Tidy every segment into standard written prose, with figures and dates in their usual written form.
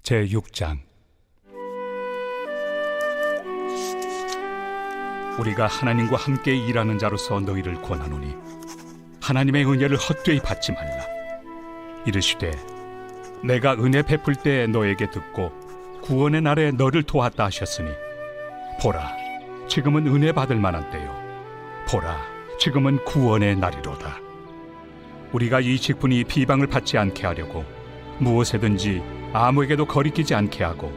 제6장. 우리가 하나님과 함께 일하는 자로서 너희를 권하노니 하나님의 은혜를 헛되이 받지 말라. 이르시되 내가 은혜 베풀 때 너에게 듣고 구원의 날에 너를 도왔다 하셨으니 보라, 지금은 은혜 받을 만한 때요, 보라, 지금은 구원의 날이로다. 우리가 이 직분이 비방을 받지 않게 하려고 무엇에든지 아무에게도 거리끼지 않게 하고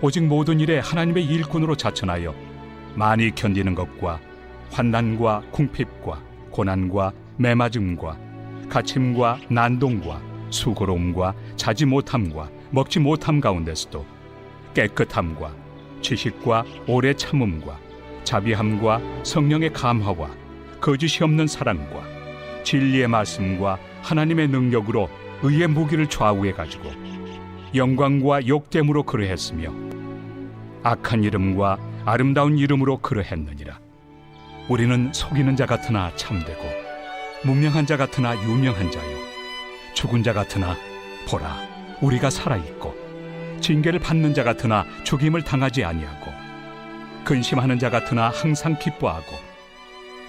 오직 모든 일에 하나님의 일꾼으로 자천하여 많이 견디는 것과 환난과 궁핍과 고난과 매맞음과 갇힘과 난동과 수고로움과 자지 못함과 먹지 못함 가운데서도 깨끗함과 지식과 오래 참음과 자비함과 성령의 감화와 거짓이 없는 사랑과 진리의 말씀과 하나님의 능력으로 의의 무기를 좌우해 가지고 영광과 욕됨으로 그러했으며 악한 이름과 아름다운 이름으로 그러했느니라. 우리는 속이는 자 같으나 참되고 무명한 자 같으나 유명한 자요, 죽은 자 같으나 보라, 우리가 살아있고 징계를 받는 자 같으나 죽임을 당하지 아니하고 근심하는 자 같으나 항상 기뻐하고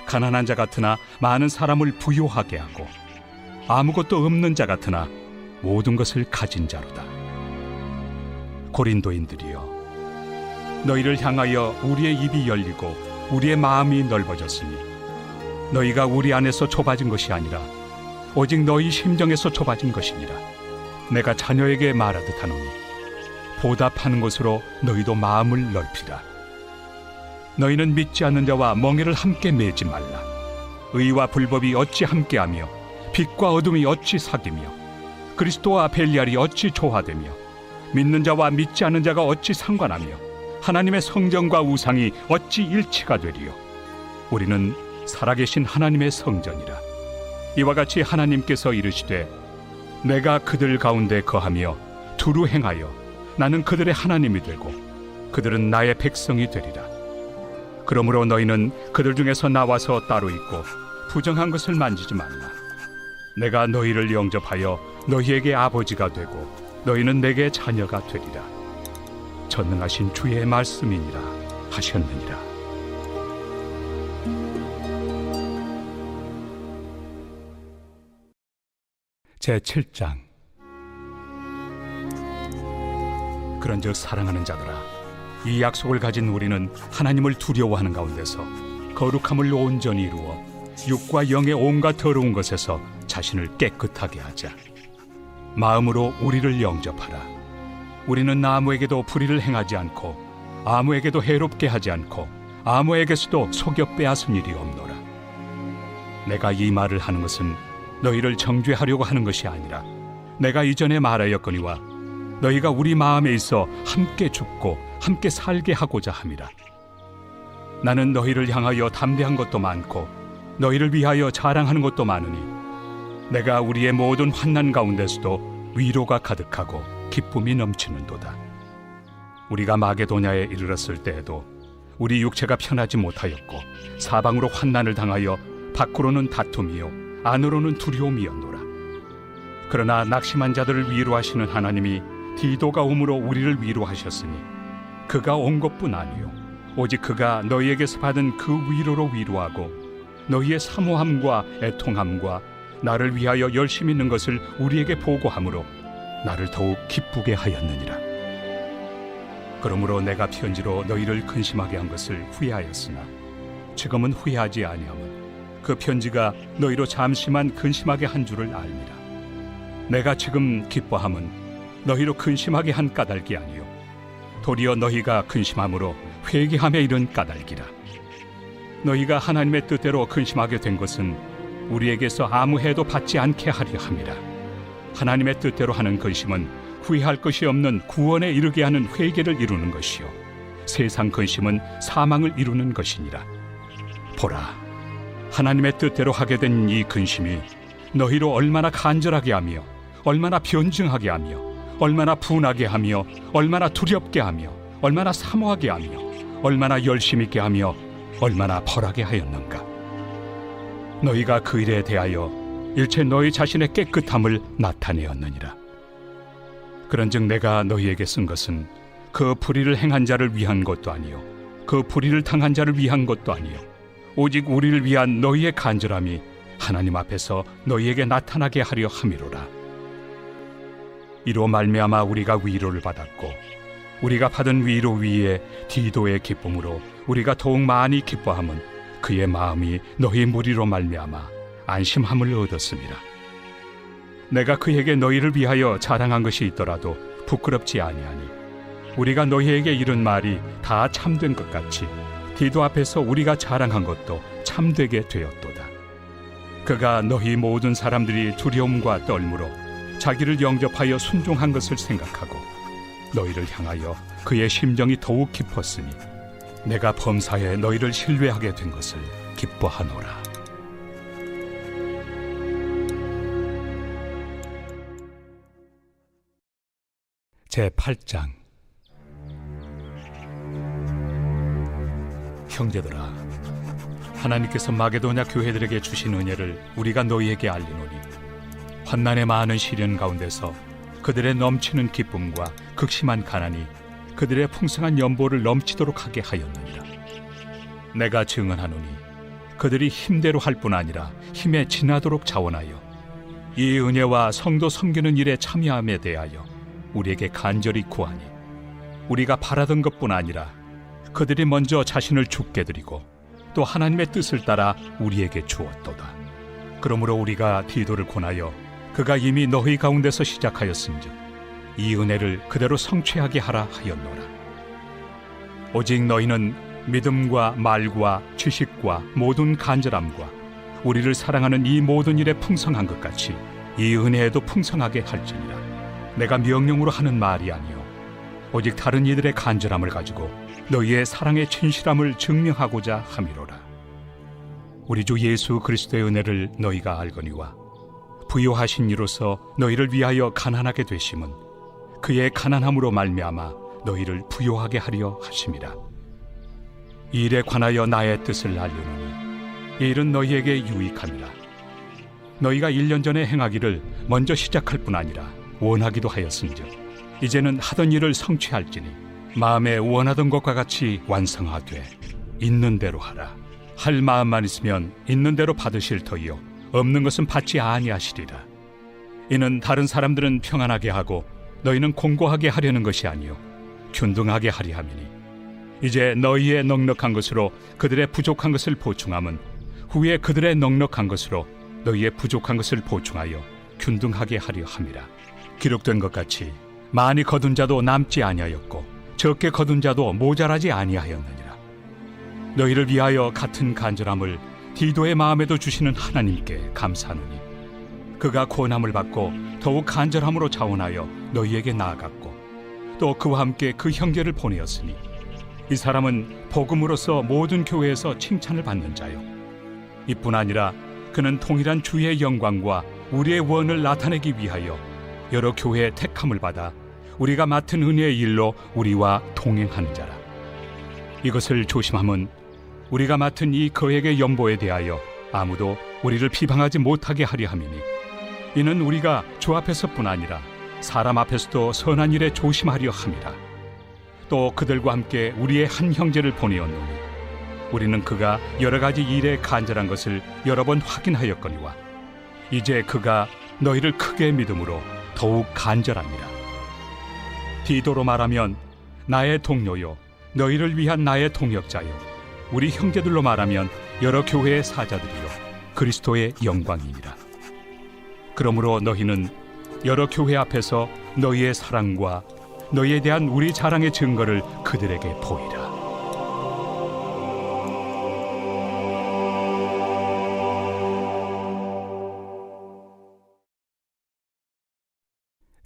가난한 자 같으나 많은 사람을 부요하게 하고 아무것도 없는 자 같으나 모든 것을 가진 자로다. 고린도인들이여, 너희를 향하여 우리의 입이 열리고 우리의 마음이 넓어졌으니 너희가 우리 안에서 좁아진 것이 아니라 오직 너희 심정에서 좁아진 것이니라. 내가 자녀에게 말하듯 하노니 보답하는 것으로 너희도 마음을 넓히라. 너희는 믿지 않는 자와 멍에를 함께 매지 말라. 의와 불법이 어찌 함께하며 빛과 어둠이 어찌 사귀며 그리스도와 벨리알이 어찌 조화되며 믿는 자와 믿지 않는 자가 어찌 상관하며 하나님의 성전과 우상이 어찌 일치가 되리요. 우리는 살아계신 하나님의 성전이라. 이와 같이 하나님께서 이르시되 내가 그들 가운데 거하며 두루 행하여 나는 그들의 하나님이 되고 그들은 나의 백성이 되리라. 그러므로 너희는 그들 중에서 나와서 따로 있고 부정한 것을 만지지 말라. 내가 너희를 영접하여 너희에게 아버지가 되고 너희는 내게 자녀가 되리라. 전능하신 주의 말씀이니라 하셨느니라. 제7장. 그런즉 사랑하는 자들아, 이 약속을 가진 우리는 하나님을 두려워하는 가운데서 거룩함을 온전히 이루어 육과 영의 온갖 더러운 것에서 자신을 깨끗하게 하자. 마음으로 우리를 영접하라. 우리는 아무에게도 불의를 행하지 않고 아무에게도 해롭게 하지 않고 아무에게서도 속여 빼앗은 일이 없노라. 내가 이 말을 하는 것은 너희를 정죄하려고 하는 것이 아니라 내가 이전에 말하였거니와 너희가 우리 마음에 있어 함께 죽고 함께 살게 하고자 함이라. 나는 너희를 향하여 담대한 것도 많고 너희를 위하여 자랑하는 것도 많으니 내가 우리의 모든 환난 가운데서도 위로가 가득하고 기쁨이 넘치는도다. 우리가 마게도냐에 이르렀을 때에도 우리 육체가 편하지 못하였고 사방으로 환난을 당하여 밖으로는 다툼이요 안으로는 두려움이었노라. 그러나 낙심한 자들을 위로하시는 하나님이 디도가 오므로 우리를 위로하셨으니 그가 온 것뿐 아니요 오직 그가 너희에게서 받은 그 위로로 위로하고 너희의 사모함과 애통함과 나를 위하여 열심히 있는 것을 우리에게 보고함으로 나를 더욱 기쁘게 하였느니라. 그러므로 내가 편지로 너희를 근심하게 한 것을 후회하였으나 지금은 후회하지 아니함은 그 편지가 너희로 잠시만 근심하게 한 줄을 알미라. 내가 지금 기뻐함은 너희로 근심하게 한 까닭이 아니요 도리어 너희가 근심함으로 회개함에 이른 까닭이라. 너희가 하나님의 뜻대로 근심하게 된 것은 우리에게서 아무 해도 받지 않게 하려 함이라. 하나님의 뜻대로 하는 근심은 후회할 것이 없는 구원에 이르게 하는 회개를 이루는 것이요 세상 근심은 사망을 이루는 것이니라. 보라, 하나님의 뜻대로 하게 된 이 근심이 너희로 얼마나 간절하게 하며 얼마나 변증하게 하며 얼마나 분하게 하며 얼마나 두렵게 하며 얼마나 사모하게 하며 얼마나 열심 있게 하며 얼마나 벌하게 하였는가. 너희가 그 일에 대하여 일체 너희 자신의 깨끗함을 나타내었느니라. 그런즉 내가 너희에게 쓴 것은 그 불의를 행한 자를 위한 것도 아니요 그 불의를 당한 자를 위한 것도 아니요 오직 우리를 위한 너희의 간절함이 하나님 앞에서 너희에게 나타나게 하려 함이로라. 이로 말미암아 우리가 위로를 받았고 우리가 받은 위로 위에 디도의 기쁨으로 우리가 더욱 많이 기뻐함은 그의 마음이 너희 무리로 말미암아 안심함을 얻었습니다. 내가 그에게 너희를 위하여 자랑한 것이 있더라도 부끄럽지 아니하니 우리가 너희에게 이른 말이 다 참된 것 같이 디도 앞에서 우리가 자랑한 것도 참되게 되었도다. 그가 너희 모든 사람들이 두려움과 떨므로 자기를 영접하여 순종한 것을 생각하고 너희를 향하여 그의 심정이 더욱 깊었으니 내가 범사에 너희를 신뢰하게 된 것을 기뻐하노라. 제8장. 형제들아, 하나님께서 마게도냐 교회들에게 주신 은혜를 우리가 너희에게 알리노니 환난의 많은 시련 가운데서 그들의 넘치는 기쁨과 극심한 가난이 그들의 풍성한 연보를 넘치도록 하게 하였느니라. 내가 증언하노니 그들이 힘대로 할 뿐 아니라 힘에 지나도록 자원하여 이 은혜와 성도 섬기는 일에 참여함에 대하여 우리에게 간절히 구하니 우리가 바라던 것뿐 아니라 그들이 먼저 자신을 죽게 드리고 또 하나님의 뜻을 따라 우리에게 주었도다. 그러므로 우리가 디도를 권하여 그가 이미 너희 가운데서 시작하였은즉 이 은혜를 그대로 성취하게 하라 하였노라. 오직 너희는 믿음과 말과 지식과 모든 간절함과 우리를 사랑하는 이 모든 일에 풍성한 것 같이 이 은혜에도 풍성하게 할지니라. 내가 명령으로 하는 말이 아니요 오직 다른 이들의 간절함을 가지고 너희의 사랑의 진실함을 증명하고자 함이로라. 우리 주 예수 그리스도의 은혜를 너희가 알거니와 부요하신 이로서 너희를 위하여 가난하게 되심은 그의 가난함으로 말미암아 너희를 부요하게 하려 하심이라. 이 일에 관하여 나의 뜻을 알려노니 이 일은 너희에게 유익함이라. 너희가 1년 전에 행하기를 먼저 시작할 뿐 아니라 원하기도 하였은즉 이제는 하던 일을 성취할지니 마음에 원하던 것과 같이 완성하되 있는 대로 하라. 할 마음만 있으면 있는 대로 받으실 터이요 없는 것은 받지 아니하시리라. 이는 다른 사람들은 평안하게 하고 너희는 공고하게 하려는 것이 아니요 균등하게 하리 함이니 이제 너희의 넉넉한 것으로 그들의 부족한 것을 보충함은 후에 그들의 넉넉한 것으로 너희의 부족한 것을 보충하여 균등하게 하려 함이라. 기록된 것 같이 많이 거둔 자도 남지 아니하였고 적게 거둔 자도 모자라지 아니하였느니라. 너희를 위하여 같은 간절함을 디도의 마음에도 주시는 하나님께 감사하노니 그가 권함을 받고 더욱 간절함으로 자원하여 너희에게 나아갔고 또 그와 함께 그 형제를 보내었으니 이 사람은 복음으로서 모든 교회에서 칭찬을 받는 자요 이뿐 아니라 그는 통일한 주의 영광과 우리의 원을 나타내기 위하여 여러 교회의 택함을 받아 우리가 맡은 은혜의 일로 우리와 동행하는 자라. 이것을 조심함은 우리가 맡은 이 거액의 연보에 대하여 아무도 우리를 비방하지 못하게 하려 함이니 이는 우리가 주 앞에서뿐 아니라 사람 앞에서도 선한 일에 조심하려 함이라. 또 그들과 함께 우리의 한 형제를 보내었노니 우리는 그가 여러 가지 일에 간절한 것을 여러 번 확인하였거니와 이제 그가 너희를 크게 믿음으로 더욱 간절합니다. 디도로 말하면 나의 동료요 너희를 위한 나의 동역자요 우리 형제들로 말하면 여러 교회의 사자들이요 그리스도의 영광이니라. 그러므로 너희는 여러 교회 앞에서 너희의 사랑과 너희에 대한 우리 자랑의 증거를 그들에게 보이라.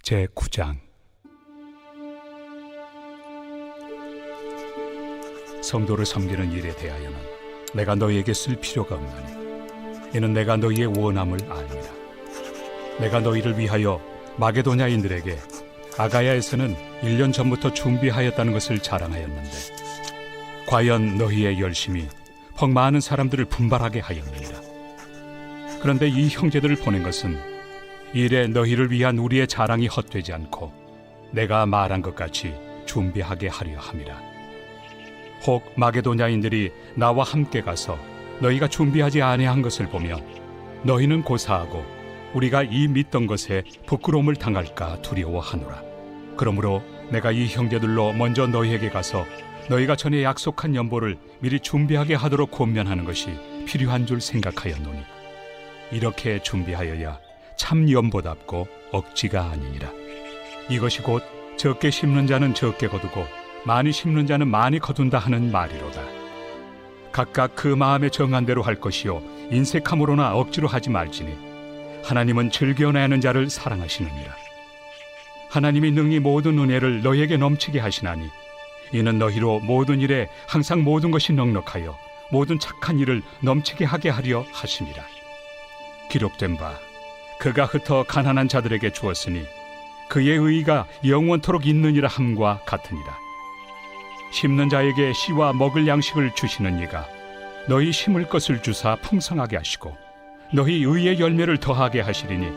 제9장. 성도를 섬기는 일에 대하여는 내가 너희에게 쓸 필요가 없나니 이는 내가 너희의 원함을 압니다. 내가 너희를 위하여 마게도냐인들에게 아가야에서는 1년 전부터 준비하였다는 것을 자랑하였는데 과연 너희의 열심이 퍽 많은 사람들을 분발하게 하였느니라. 그런데 이 형제들을 보낸 것은 일에 너희를 위한 우리의 자랑이 헛되지 않고 내가 말한 것 같이 준비하게 하려 함이라. 혹 마게도냐인들이 나와 함께 가서 너희가 준비하지 아니한 것을 보며 너희는 고사하고 우리가 이 믿던 것에 부끄러움을 당할까 두려워하노라. 그러므로 내가 이 형제들로 먼저 너희에게 가서 너희가 전에 약속한 연보를 미리 준비하게 하도록 권면하는 것이 필요한 줄 생각하였노니 이렇게 준비하여야 참 연보답고 억지가 아니니라. 이것이 곧 적게 심는 자는 적게 거두고 많이 심는 자는 많이 거둔다 하는 말이로다. 각각 그 마음에 정한 대로 할 것이요 인색함으로나 억지로 하지 말지니 하나님은 즐겨내는 자를 사랑하시느니라. 하나님이 능히 모든 은혜를 너희에게 넘치게 하시나니 이는 너희로 모든 일에 항상 모든 것이 넉넉하여 모든 착한 일을 넘치게 하게 하려 하심이라. 기록된 바 그가 흩어 가난한 자들에게 주었으니 그의 의가 영원토록 있느니라 함과 같으니라. 심는 자에게 씨와 먹을 양식을 주시는 이가 너희 심을 것을 주사 풍성하게 하시고 너희 의의 열매를 더하게 하시리니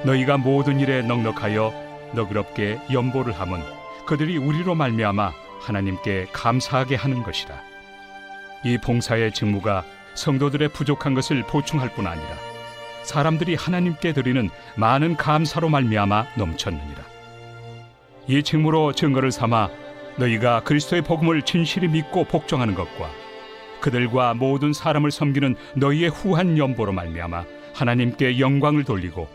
너희가 모든 일에 넉넉하여 너그럽게 연보를 함은 그들이 우리로 말미암아 하나님께 감사하게 하는 것이라. 이 봉사의 직무가 성도들의 부족한 것을 보충할 뿐 아니라 사람들이 하나님께 드리는 많은 감사로 말미암아 넘쳤느니라. 이 직무로 증거를 삼아 너희가 그리스도의 복음을 진실히 믿고 복종하는 것과 그들과 모든 사람을 섬기는 너희의 후한 연보로 말미암아 하나님께 영광을 돌리고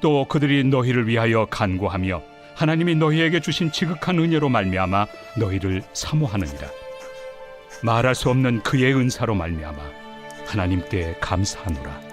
또 그들이 너희를 위하여 간구하며 하나님이 너희에게 주신 지극한 은혜로 말미암아 너희를 사모하느니라. 말할 수 없는 그의 은사로 말미암아 하나님께 감사하노라.